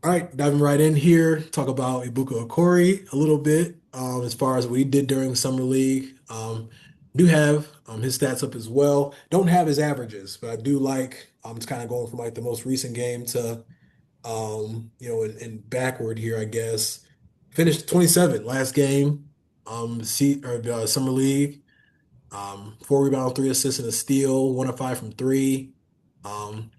All right, diving right in here, talk about Ebuka Okorie a little bit as far as what he did during Summer League. Do have his stats up as well. Don't have his averages, but I do like it's kind of going from like the most recent game to in backward here, I guess. Finished 27 last game, Summer League. 4 rebounds, 3 assists, and a steal, 1 of 5 from three. Um,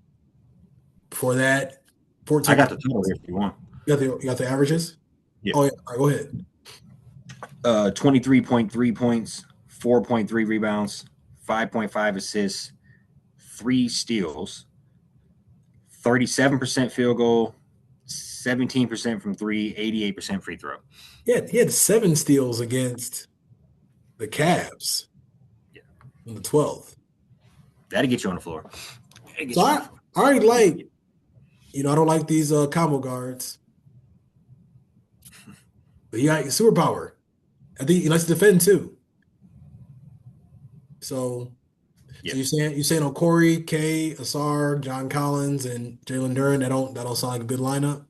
Before that, I 14. got the total here if you want. You got the averages? Yeah. Oh yeah. All right, go ahead. 23.3 points, 4.3 rebounds, 5.5 assists, 3 steals, 37% field goal, 17% from three, 88% free throw. He had 7 steals against the Cavs Yeah. in the 12th. That'll get you on the floor. That'll So get you on the I floor. I already like, I don't like these combo guards, but he got superpower. I think he likes to defend too. So Yeah. you're saying Okorie, K, Asar, John Collins, and Jalen Duren. That don't sound like a good lineup.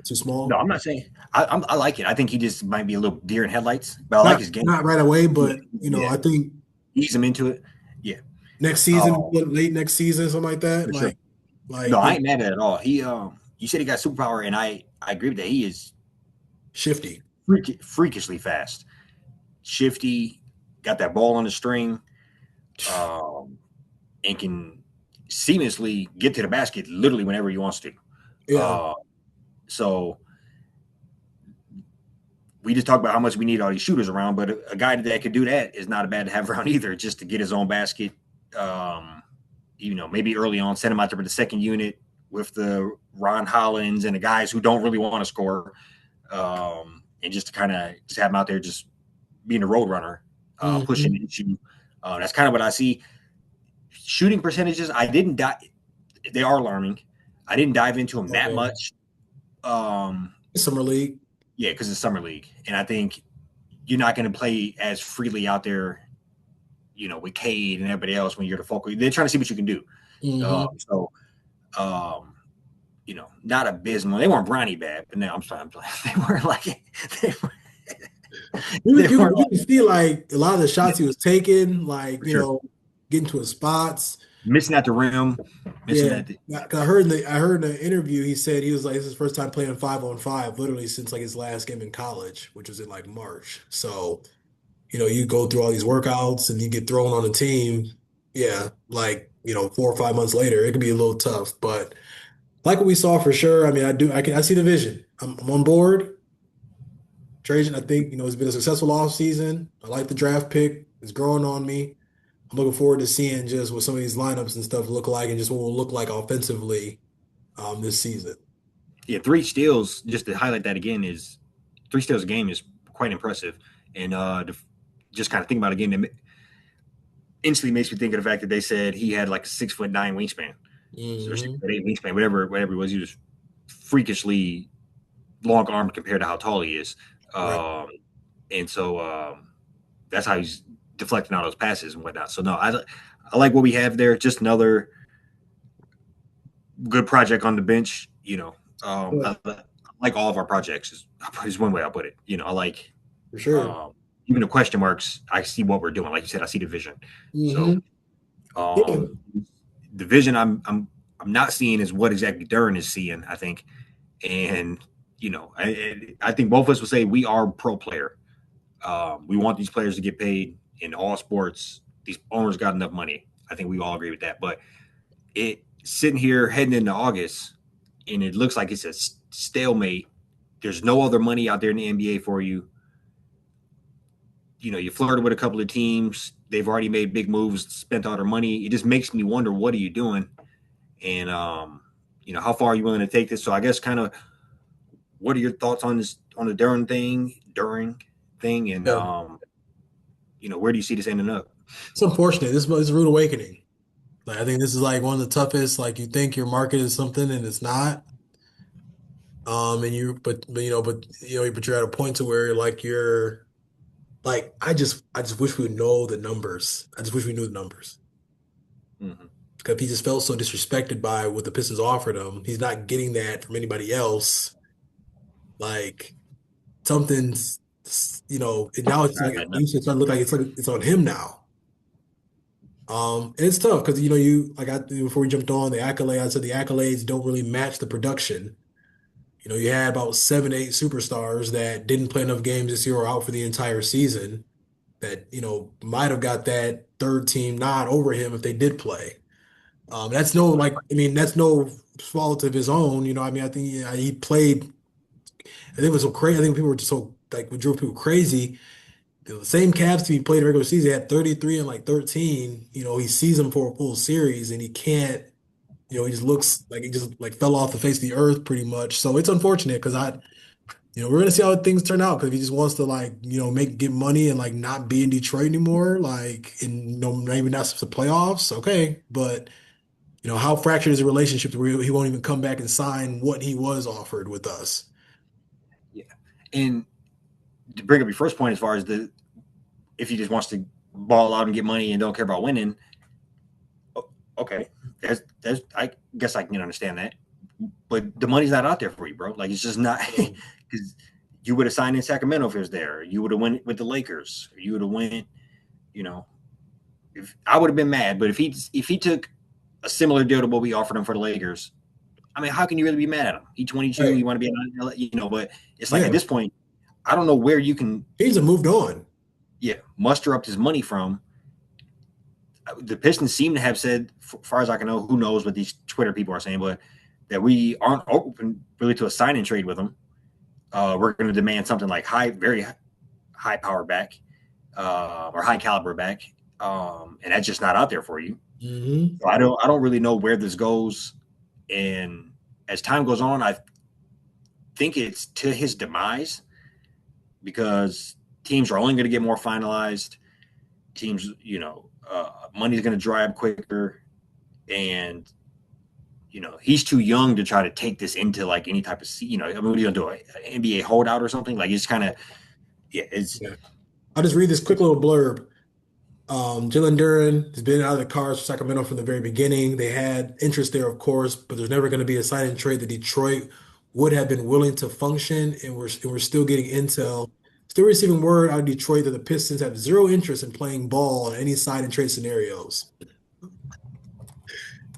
Too No, small. I'm not saying I like it. I think he just might be a little deer in headlights, but I like Not his game. not right away, Yeah. but Yeah. I think Ease him into it. Yeah. next season, Oh, late next season, something like that. for sure. Like No, I ain't mad at it at all. You said he got superpower, and I agree with that. He is shifty. freakishly fast, shifty, got that ball on the string, um, and can seamlessly get to the basket literally whenever he wants to. Yeah. Uh, so we just talked about how much we need all these shooters around, but a guy that could do that is not bad to have around either, just to get his own basket. Um, maybe early on, send him out there for the second unit with the Ron Hollins and the guys who don't really want to score, and just to kind of just have him out there just being a road runner, pushing Hmm. into. That's kind of what I see. Shooting percentages, I didn't dive. They are alarming. I didn't dive into them that Okay. much. Um, Summer League. yeah, because it's summer league, and I think you're not going to play as freely out there, with Cade and everybody else when you're the focal. They're trying to see what you can do. Hmm. So, um, not abysmal. They weren't Bronny bad, but no, I'm sorry, they weren't like they were, You, they you, weren't you like can see like a lot of the shots he was taking, like, for sure getting to his spots. missing at the rim, missing Yeah. at the 'Cause I heard in the interview he said he was like, this is his first time playing 5-on-5, literally since like his last game in college, which was in like March. So, you go through all these workouts and you get thrown on a team. Yeah, like, 4 or 5 months later, it can be a little tough. But like what we saw for sure. I mean, I see the vision. I'm on board. Trajan, I think, it's been a successful off season. I like the draft pick. It's growing on me. I'm looking forward to seeing just what some of these lineups and stuff look like and just what will look like offensively this season. 3 steals. Just to highlight that again, is 3 steals a game is quite impressive, and just kind of think about it again. It instantly makes me think of the fact that they said he had like a 6'9" wingspan, or six Hmm. foot eight wingspan, whatever it was. He was freakishly long armed compared to how tall he is. Right. And so that's how he's deflecting all those passes and whatnot. So no, I like what we have there. Just another good project on the bench. Yeah, I like all of our projects. Is one way I'll put it. I like for sure. um, even the question marks. I see what we're doing. Like you said, I see the vision. So Hmm. Yeah. um, the vision I'm not seeing is what exactly Duren is seeing. I think, and I think both of us will say we are pro player. We want these players to get paid in all sports. These owners got enough money. I think we all agree with that. But it sitting here heading into August, and it looks like it's a stalemate. There's no other money out there in the NBA for you. You flirted with a couple of teams. They've already made big moves, spent all their money. It just makes me wonder, what are you doing? And how far are you willing to take this? So I guess kind of, what are your thoughts on this, on the Duren thing, and Yeah. where do you see this ending up? It's unfortunate. This is a rude awakening. Like, I think this is like one of the toughest. Like, you think your market is something and it's not. And but you're at a point to where like you're like, I just wish we would know the numbers. I just wish we knew the numbers. Mm-hmm. because he just felt so disrespected by what the Pistons offered him. He's not getting that from anybody else. Like something's, and now it's like I it know. used to start to look like it's on him now. And it's tough because you like I before we jumped on the accolade, I said the accolades don't really match the production. You had about 7, 8 superstars that didn't play enough games this year or out for the entire season that, might have got that third team nod over him if they did play. That's no like I mean that's no fault of his own. I mean I think he played. I think it was so crazy. I think people were just so like what drove people crazy. The same Cavs team he played regular season he had 33 and like 13. He sees him for a full series and he can't. He just looks like he just like fell off the face of the earth pretty much. So it's unfortunate because we're gonna see how things turn out because if he just wants to like, get money and like not be in Detroit anymore, like in maybe not the playoffs, okay. But how fractured is the relationship to where he won't even come back and sign what he was offered with us? Yeah. And to bring up your first point, as far as if he just wants to ball out and get money and don't care about winning, okay, there's I guess I can understand that, but the money's not out there for you, bro. Like it's just not So, because you would have signed in Sacramento if it was there. You would have went with the Lakers. You would have went, you know, if I would have been mad, but if he took a similar deal to what we offered him for the Lakers, I mean, how can you really be mad at him? He 22, right. you want to be, but it's like at Yeah. this point, I don't know where you can, He's moved on. yeah, muster up his money from. The Pistons seem to have said, as far as I can know, who knows what these Twitter people are saying, but that we aren't open really to a sign and trade with them. We're going to demand something like very high power back or high caliber back, and that's just not out there for you. Hmm. So I don't really know where this goes, and as time goes on, I think it's to his demise because teams are only going to get more finalized. Teams, money's going to dry up quicker, and he's too young to try to take this into like any type of, I mean, what are you gonna do? An NBA holdout or something? Like it's kind of, yeah, it's Yeah. I'll just read this quick little blurb. Jalen Duren has been out of the cards for Sacramento from the very beginning. They had interest there, of course, but there's never going to be a sign and trade that Detroit would have been willing to function. And we're still getting intel, still receiving word out of Detroit that the Pistons have zero interest in playing ball on any sign and trade scenarios.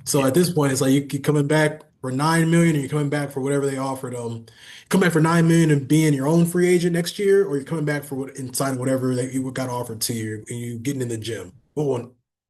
So yeah, at this point, it's like you coming back for 9 million, or you're coming back for whatever they offered them. Come back for 9 million and being your own free agent next year, or you're coming back for what and signing whatever that you got offered to you and you getting in the gym. What one?